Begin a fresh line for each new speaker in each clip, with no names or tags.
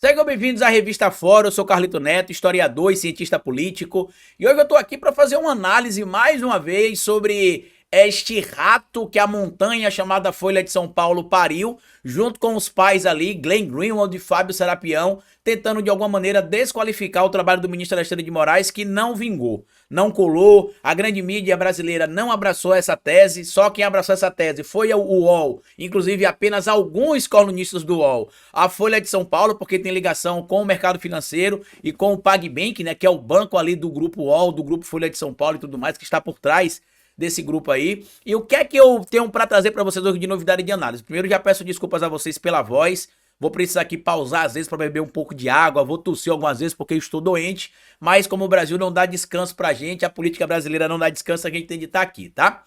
Sejam bem-vindos à Revista Fora, eu sou Carlito Neto, historiador e cientista político, e hoje eu tô aqui para fazer uma análise mais uma vez sobre este rato que a montanha chamada Folha de São Paulo pariu, junto com os pais ali, Glenn Greenwald e Fábio Serapião, tentando de alguma maneira desqualificar o trabalho do ministro Alexandre de Moraes, que não vingou, não colou, a grande mídia brasileira não abraçou essa tese, só quem abraçou essa tese foi o UOL, inclusive apenas alguns colunistas do UOL, a Folha de São Paulo, porque tem ligação com o mercado financeiro e com o PagBank, né, que é o banco ali do grupo UOL, do grupo Folha de São Paulo e tudo mais, que está por trás desse grupo aí. E o que é que eu tenho para trazer para vocês hoje de novidade de análise? Primeiro, já peço desculpas a vocês pela voz. Vou precisar aqui pausar às vezes para beber um pouco de água, vou tossir algumas vezes porque eu estou doente, mas como o Brasil não dá descanso pra gente, a política brasileira não dá descanso, a gente tem de estar aqui, tá?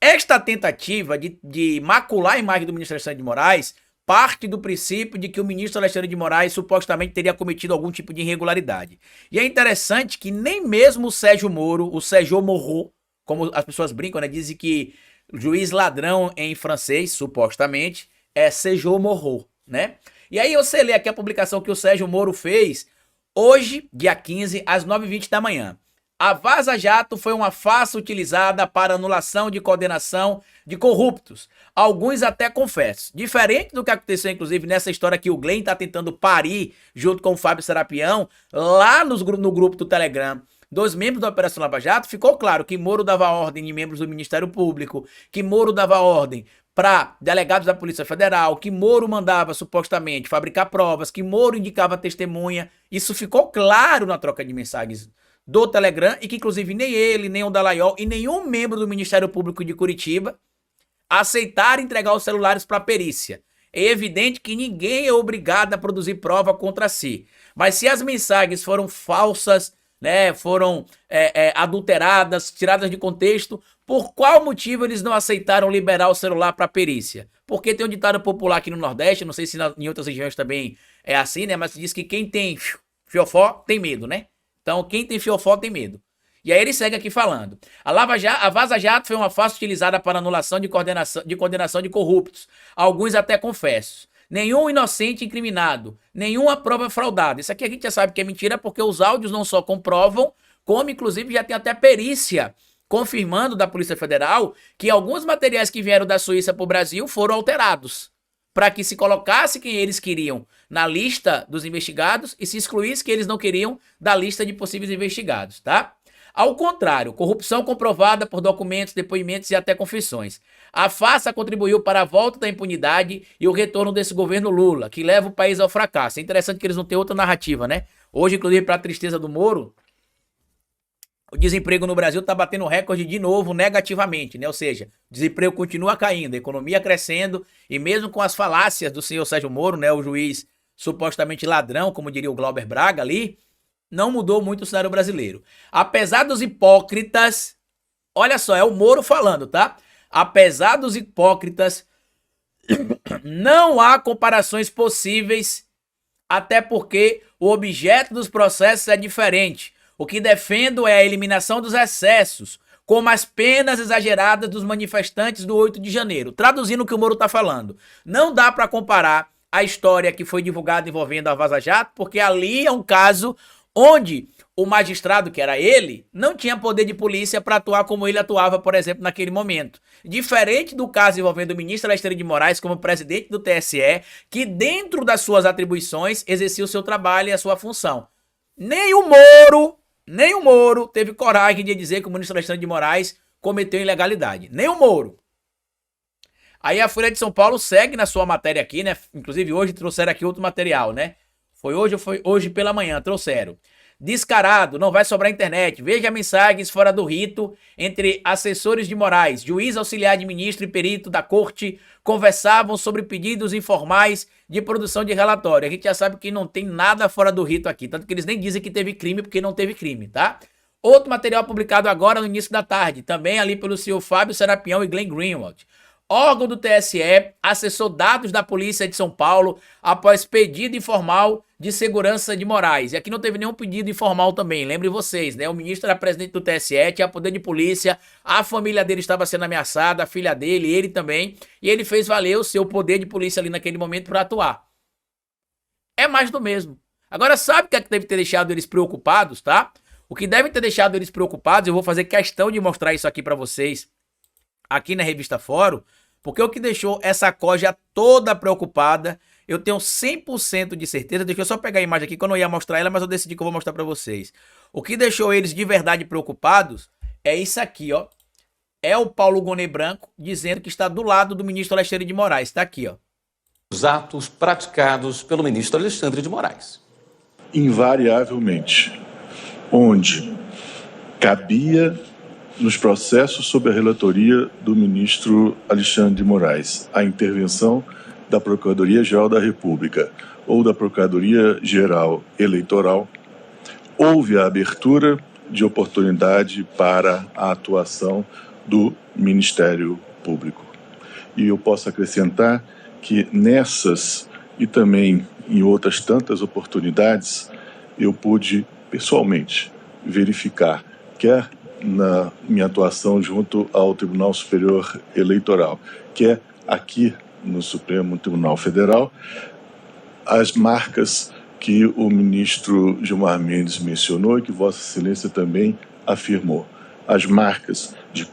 Esta tentativa de macular a imagem do ministro Alexandre de Moraes parte do princípio de que o ministro Alexandre de Moraes supostamente teria cometido algum tipo de irregularidade. E é interessante que nem mesmo o Sérgio Moro, o Sérgio Moro, como as pessoas brincam, né? Dizem que juiz ladrão em francês, supostamente, é Sérgio Moro, né? E aí você lê aqui a publicação que o Sérgio Moro fez hoje, dia 15, às 9h20 da manhã. A Vaza Jato foi uma farsa utilizada para anulação de condenação de corruptos. Alguns até confessos. Diferente do que aconteceu, inclusive, nessa história que o Glenn está tentando parir junto com o Fábio Serapião, lá no grupo do Telegram, dos membros da Operação Lava Jato, ficou claro que Moro dava ordem em membros do Ministério Público, que Moro dava ordem para delegados da Polícia Federal, que Moro mandava supostamente fabricar provas, que Moro indicava testemunha. Isso ficou claro na troca de mensagens do Telegram e que inclusive nem ele, nem o Dallagnol e nenhum membro do Ministério Público de Curitiba aceitaram entregar os celulares para perícia. É evidente que ninguém é obrigado a produzir prova contra si. Mas se as mensagens foram falsas, né, foram adulteradas, tiradas de contexto, por qual motivo eles não aceitaram liberar o celular para perícia? Porque tem um ditado popular aqui no Nordeste, não sei se em outras regiões também é assim, né, mas diz que quem tem fiofó tem medo, né? Então quem tem fiofó tem medo. E aí ele segue aqui falando. A Vaza Jato foi uma farsa utilizada para anulação de condenação de corruptos, alguns até confessos. Nenhum inocente incriminado, nenhuma prova fraudada. Isso aqui a gente já sabe que é mentira porque os áudios não só comprovam, como inclusive já tem até perícia confirmando da Polícia Federal que alguns materiais que vieram da Suíça para o Brasil foram alterados para que se colocasse quem eles queriam na lista dos investigados e se excluísse quem eles não queriam da lista de possíveis investigados, tá? Ao contrário, corrupção comprovada por documentos, depoimentos e até confissões. A farsa contribuiu para a volta da impunidade e o retorno desse governo Lula, que leva o país ao fracasso. É interessante que eles não têm outra narrativa, né? Hoje, inclusive, para a tristeza do Moro, o desemprego no Brasil está batendo recorde de novo negativamente, né? Ou seja, o desemprego continua caindo, a economia crescendo e mesmo com as falácias do senhor Sérgio Moro, né? O juiz supostamente ladrão, como diria o Glauber Braga ali, não mudou muito o cenário brasileiro. Apesar dos hipócritas, olha só, é o Moro falando, tá? Apesar dos hipócritas, não há comparações possíveis, até porque o objeto dos processos é diferente. O que defendo é a eliminação dos excessos, como as penas exageradas dos manifestantes do 8 de janeiro. Traduzindo o que o Moro tá falando, não dá para comparar a história que foi divulgada envolvendo a Vaza Jato, porque ali é um caso onde o magistrado, que era ele, não tinha poder de polícia para atuar como ele atuava, por exemplo, naquele momento. Diferente do caso envolvendo o ministro Alexandre de Moraes como presidente do TSE, que dentro das suas atribuições exercia o seu trabalho e a sua função. Nem o Moro teve coragem de dizer que o ministro Alexandre de Moraes cometeu ilegalidade. Nem o Moro. Aí a Folha de São Paulo segue na sua matéria aqui, né? Inclusive hoje trouxeram aqui outro material, né? Foi hoje pela manhã, trouxeram. Descarado, não vai sobrar internet. Veja mensagens fora do rito entre assessores de Moraes, juiz auxiliar de ministro e perito da corte, conversavam sobre pedidos informais de produção de relatório. A gente já sabe que não tem nada fora do rito aqui, tanto que eles nem dizem que teve crime porque não teve crime, tá? Outro material publicado agora no início da tarde, também ali pelo senhor Fábio Serapião e Glenn Greenwald. Órgão do TSE acessou dados da Polícia de São Paulo após pedido informal de segurança de Moraes. E aqui não teve nenhum pedido informal também, lembrem vocês, né? O ministro era presidente do TSE, tinha poder de polícia, a família dele estava sendo ameaçada, a filha dele, ele também, e ele fez valer o seu poder de polícia ali naquele momento para atuar. É mais do mesmo. Agora, sabe o que é que deve ter deixado eles preocupados, tá? O que deve ter deixado eles preocupados, eu vou fazer questão de mostrar isso aqui pra vocês, aqui na revista Fórum, porque o que deixou essa coja toda preocupada, eu tenho 100% de certeza, deixa eu só pegar a imagem aqui, que eu não ia mostrar ela, mas eu decidi que eu vou mostrar pra vocês. O que deixou eles de verdade preocupados é isso aqui, ó. É o Paulo Gonet Branco dizendo que está do lado do ministro Alexandre de Moraes, tá aqui, ó.
Os atos praticados pelo ministro Alexandre de Moraes.
Invariavelmente, onde cabia nos processos sob a relatoria do ministro Alexandre de Moraes a intervenção da Procuradoria-Geral da República ou da Procuradoria-Geral Eleitoral, houve a abertura de oportunidade para a atuação do Ministério Público. E eu posso acrescentar que nessas e também em outras tantas oportunidades, eu pude pessoalmente verificar, quer na minha atuação junto ao Tribunal Superior Eleitoral, quer aqui no Supremo Tribunal Federal, as marcas que o ministro Gilmar Mendes mencionou e que Vossa Excelência também afirmou. As marcas de...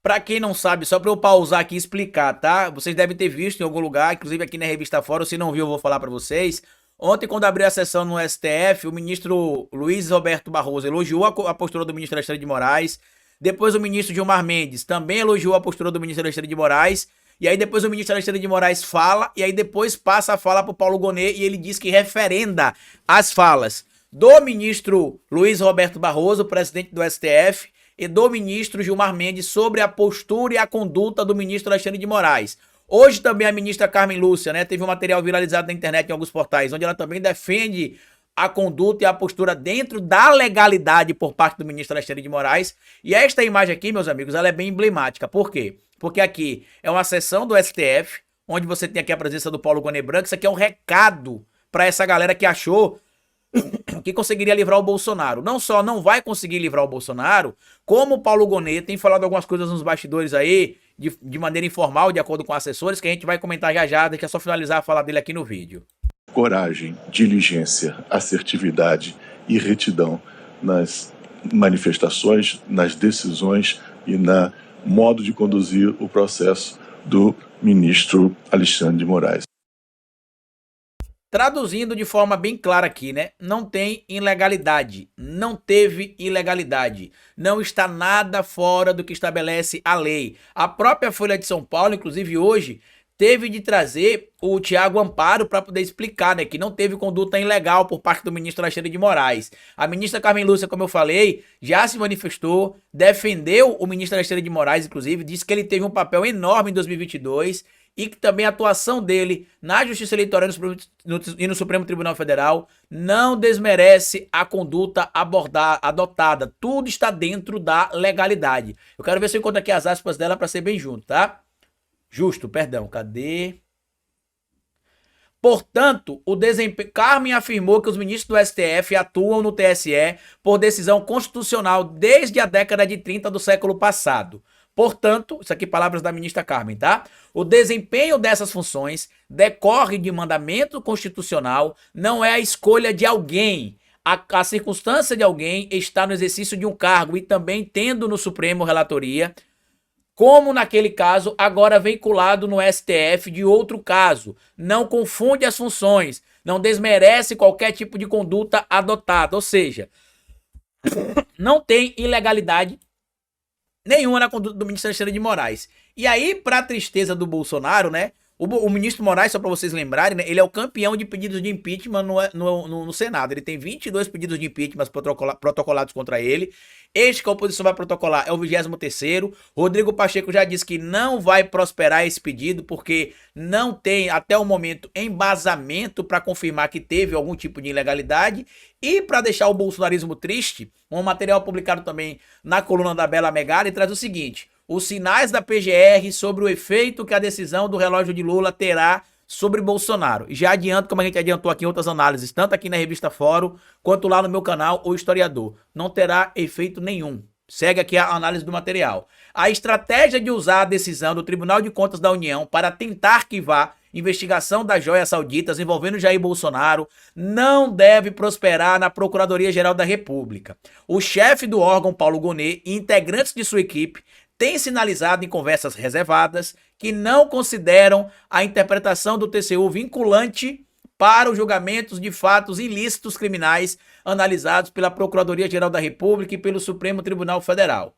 Pra quem não sabe, só pra eu pausar aqui e explicar, tá? Vocês devem ter visto em algum lugar, inclusive aqui na revista Fórum, se não viu eu vou falar pra vocês. Ontem, quando abriu a sessão no STF, o ministro Luiz Roberto Barroso elogiou a postura do ministro Alexandre de Moraes. Depois o ministro Gilmar Mendes também elogiou a postura do ministro Alexandre de Moraes. E aí depois o ministro Alexandre de Moraes fala, e aí depois passa a fala pro Paulo Gonet, e ele diz que referenda as falas do ministro Luiz Roberto Barroso, presidente do STF, e do ministro Gilmar Mendes sobre a postura e a conduta do ministro Alexandre de Moraes. Hoje também a ministra Carmen Lúcia, né, teve um material viralizado na internet em alguns portais, onde ela também defende a conduta e a postura dentro da legalidade por parte do ministro Alexandre de Moraes. E esta imagem aqui, meus amigos, ela é bem emblemática. Por quê? Porque aqui é uma sessão do STF, onde você tem aqui a presença do Paulo Gonet Branco. Isso aqui é um recado para essa galera que achou que conseguiria livrar o Bolsonaro. Não só não vai conseguir livrar o Bolsonaro, como o Paulo Gonet tem falado algumas coisas nos bastidores aí, de maneira informal, de acordo com assessores, que a gente vai comentar já já, deixa eu só finalizar a fala dele aqui no vídeo.
Coragem, diligência, assertividade e retidão nas manifestações, nas decisões e na modo de conduzir o processo do ministro Alexandre de Moraes.
Traduzindo de forma bem clara aqui, né? Não tem ilegalidade, não teve ilegalidade, não está nada fora do que estabelece a lei. A própria Folha de São Paulo, inclusive hoje, teve de trazer o Tiago Amparo para poder explicar, né, que não teve conduta ilegal por parte do ministro Alexandre de Moraes. A ministra Carmen Lúcia, como eu falei, já se manifestou, defendeu o ministro Alexandre de Moraes, inclusive, disse que ele teve um papel enorme em 2022 e que também a atuação dele na Justiça Eleitoral e no Supremo Tribunal Federal não desmerece a conduta adotada. Tudo está dentro da legalidade. Eu quero ver se eu encontro aqui as aspas dela para ser bem junto, tá? Justo, perdão, cadê? Portanto, o desempenho... Carmen afirmou que os ministros do STF atuam no TSE por decisão constitucional desde a década de 30 do século passado. Portanto, isso aqui palavras da ministra Carmen, tá? O desempenho dessas funções decorre de mandamento constitucional, não é a escolha de alguém. A circunstância de alguém está no exercício de um cargo e também tendo no Supremo relatoria, como naquele caso, agora vinculado no STF de outro caso. Não confunde as funções, não desmerece qualquer tipo de conduta adotada, ou seja, não tem ilegalidade nenhuma na conduta do ministro Alexandre de Moraes. E aí, para tristeza do Bolsonaro, né, o ministro Moraes, só para vocês lembrarem, né, ele é o campeão de pedidos de impeachment no Senado. Ele tem 22 pedidos de impeachment protocolados contra ele. Este que a oposição vai protocolar é o 23º. Rodrigo Pacheco já disse que não vai prosperar esse pedido, porque não tem, até o momento, embasamento para confirmar que teve algum tipo de ilegalidade. E para deixar o bolsonarismo triste, um material publicado também na coluna da Bela Megali traz o seguinte: os sinais da PGR sobre o efeito que a decisão do relógio de Lula terá sobre Bolsonaro. Já adianto, como a gente adiantou aqui em outras análises, tanto aqui na revista Fórum, quanto lá no meu canal, O Historiador. Não terá efeito nenhum. Segue aqui a análise do material. A estratégia de usar a decisão do Tribunal de Contas da União para tentar arquivar investigação das joias sauditas envolvendo Jair Bolsonaro não deve prosperar na Procuradoria-Geral da República. O chefe do órgão, Paulo Gonet, e integrantes de sua equipe têm sinalizado em conversas reservadas que não consideram a interpretação do TCU vinculante para os julgamentos de fatos ilícitos criminais analisados pela Procuradoria-Geral da República e pelo Supremo Tribunal Federal.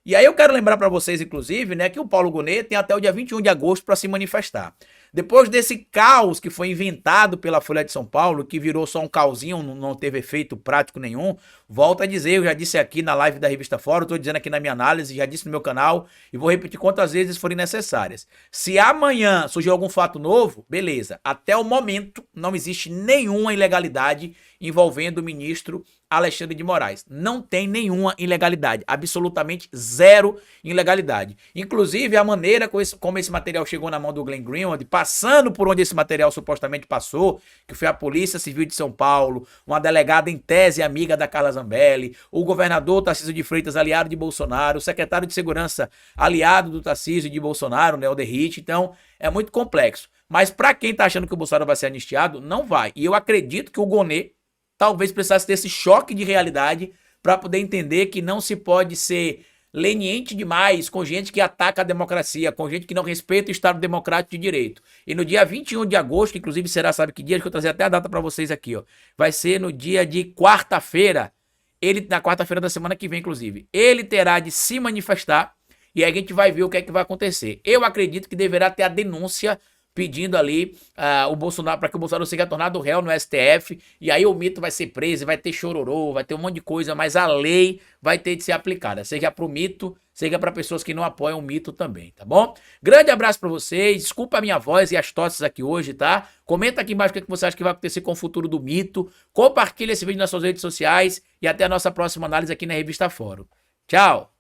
E aí eu quero lembrar para vocês, inclusive, né, que o Paulo Gonet tem até o dia 21 de agosto para se manifestar. Depois desse caos que foi inventado pela Folha de São Paulo, que virou só um causinho, não teve efeito prático nenhum, volto a dizer, eu já disse aqui na live da Revista Fórum, estou dizendo aqui na minha análise, já disse no meu canal, e vou repetir quantas vezes forem necessárias. Se amanhã surgir algum fato novo, beleza. Até o momento, não existe nenhuma ilegalidade envolvendo o ministro Alexandre de Moraes. Não tem nenhuma ilegalidade, absolutamente zero ilegalidade. Inclusive, a maneira como esse material chegou na mão do Glenn Greenwald, passando por onde esse material supostamente passou, que foi a Polícia Civil de São Paulo, uma delegada em tese amiga da Carla Zambelli, o governador Tarcísio de Freitas, aliado de Bolsonaro, o secretário de Segurança, aliado do Tarcísio de Bolsonaro, né, o Derrite. Então, é muito complexo. Mas para quem tá achando que o Bolsonaro vai ser anistiado, não vai. E eu acredito que o Gonet talvez precisasse desse choque de realidade para poder entender que não se pode ser leniente demais com gente que ataca a democracia, com gente que não respeita o Estado Democrático de Direito. E no dia 21 de agosto, inclusive será, sabe que dia? Acho que eu trazer até a data para vocês aqui, ó. Vai ser no dia de quarta-feira, na quarta-feira da semana que vem, inclusive. Ele terá de se manifestar e aí a gente vai ver o que é que vai acontecer. Eu acredito que deverá ter a denúncia pedindo ali o Bolsonaro, para que o Bolsonaro seja tornado réu no STF, e aí o mito vai ser preso, vai ter chororô, vai ter um monte de coisa, mas a lei vai ter de ser aplicada, seja pro mito, seja para pessoas que não apoiam o mito também, tá bom? Grande abraço para vocês, desculpa a minha voz e as tosses aqui hoje, tá? Comenta aqui embaixo o que você acha que vai acontecer com o futuro do mito, compartilha esse vídeo nas suas redes sociais e até a nossa próxima análise aqui na Revista Fórum. Tchau!